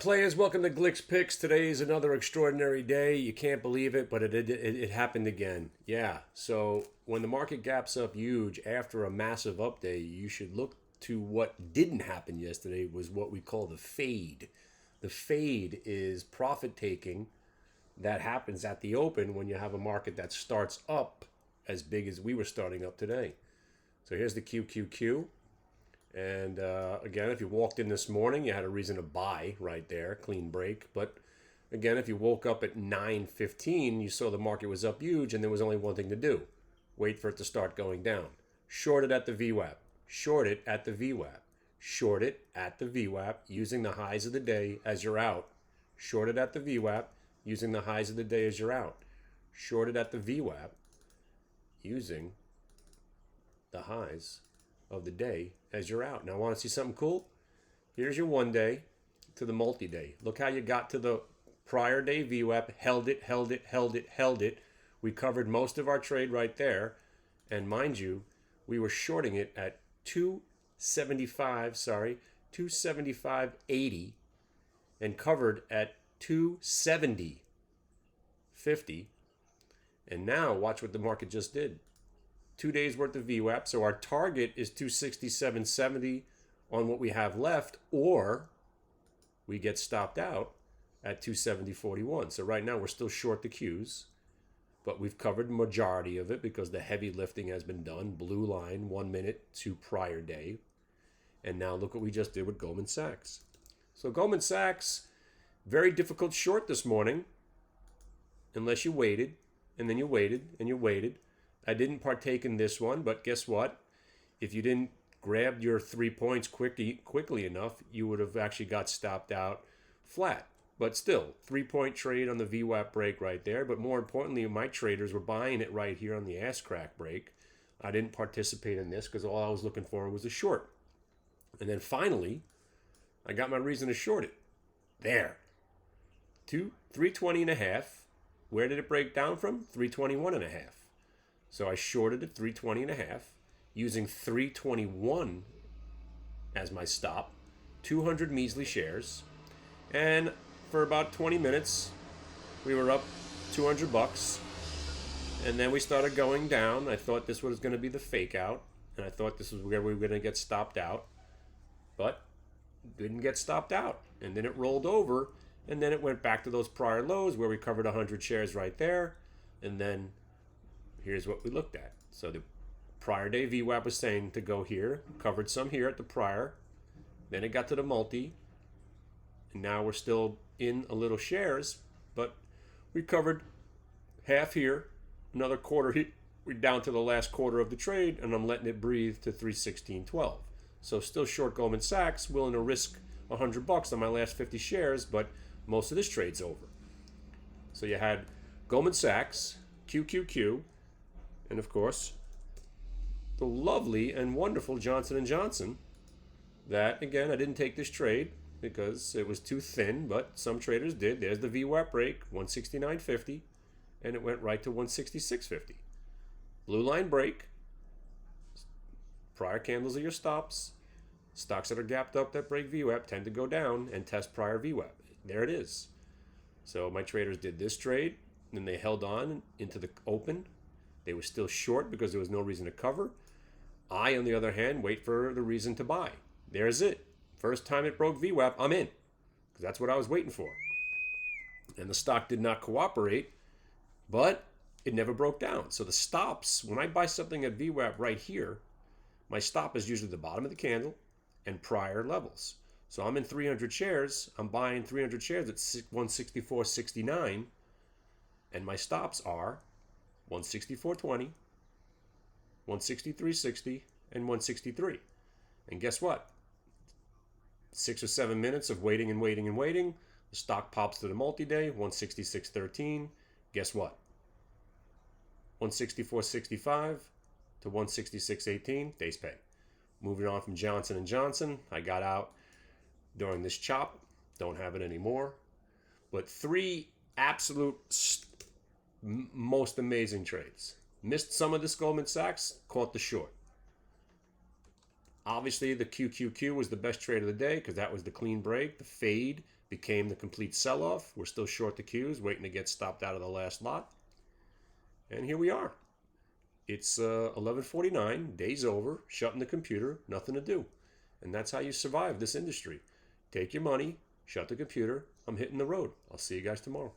Players, welcome to Glick's Picks. Today is another extraordinary day. You can't believe it, but it happened again. Yeah, so when the market gaps up huge after a massive update, you should look to what didn't happen yesterday was what we call the fade. The fade is profit taking that happens at the open when you have a market that starts up as big as we were starting up today. So here's the QQQ. And again, if you walked in this morning, you had a reason to buy right there, clean break. But again, if you woke up at 9:15, you saw the market was up huge and there was only one thing to do. Wait for it to start going down. Short it at the VWAP. Short it at the VWAP. Short it at the VWAP using the highs of the day as you're out. Short it at the VWAP using the highs of the day as you're out. Short it at the VWAP using the highs of the day as you're out. Now, want to see something cool? Here's your 1 day to the multi-day. Look how you got to the prior day VWAP, held it, held it, held it, held it. We covered most of our trade right there. And mind you, we were shorting it at 275.80 and covered at 270.50. And now watch what the market just did. 2 days worth of VWAP. So our target is 267.70 on what we have left, or we get stopped out at 270.41. So right now we're still short the Qs, but we've covered the majority of it because the heavy lifting has been done. Blue line, 1 minute to prior day. And now look what we just did with Goldman Sachs. So Goldman Sachs, very difficult short this morning, unless you waited, and then you waited, and you waited. I didn't partake in this one, but guess what? If you didn't grab your 3 points quickly enough, you would have actually got stopped out flat. But still, 3-point trade on the VWAP break right there. But more importantly, my traders were buying it right here on the ass crack break. I didn't participate in this because all I was looking for was a short. And then finally, I got my reason to short it. There. 320.5. Where did it break down from? 321.5. So I shorted at 320.5 using 321 as my stop, 200 measly shares. And for about 20 minutes, we were up 200 bucks. And then we started going down. I thought this was going to be the fake out. And I thought this was where we were going to get stopped out. But didn't get stopped out. And then it rolled over. And then it went back to those prior lows where we covered 100 shares right there. And then here's what we looked at. So the prior day VWAP was saying to go here. Covered some here at the prior. Then it got to the multi. And now we're still in a little shares. But we covered half here. Another quarter here. We're down to the last quarter of the trade. And I'm letting it breathe to 316.12. So still short Goldman Sachs. Willing to risk 100 bucks on my last 50 shares. But most of this trade's over. So you had Goldman Sachs, QQQ, and of course, the lovely and wonderful Johnson & Johnson that, again, I didn't take this trade because it was too thin, but some traders did. There's the VWAP break, 169.50, and it went right to 166.50. Blue line break. Prior candles are your stops. Stocks that are gapped up that break VWAP tend to go down and test prior VWAP. There it is. So my traders did this trade, and they held on into the open. They were still short because there was no reason to cover. I, on the other hand, wait for the reason to buy. There's it. First time it broke VWAP, I'm in. Because that's what I was waiting for. And the stock did not cooperate, but it never broke down. So the stops, when I buy something at VWAP right here, my stop is usually the bottom of the candle and prior levels. So I'm in 300 shares. I'm buying 300 shares at 164.69. And my stops are 164.20, 163.60, and 163. And guess what? 6 or 7 minutes of waiting and waiting and waiting. The stock pops to the multi-day, 166.13. Guess what? 164.65 to 166.18. Day's pay. Moving on from Johnson & Johnson. I got out during this chop. Don't have it anymore. But 3 absolute most amazing trades. Missed some of this Goldman Sachs, caught the short. Obviously, the QQQ was the best trade of the day because that was the clean break. The fade became the complete sell-off. We're still short the Qs, waiting to get stopped out of the last lot. And here we are. It's 11:49, day's over, shutting the computer, nothing to do. And that's how you survive this industry. Take your money, shut the computer, I'm hitting the road. I'll see you guys tomorrow.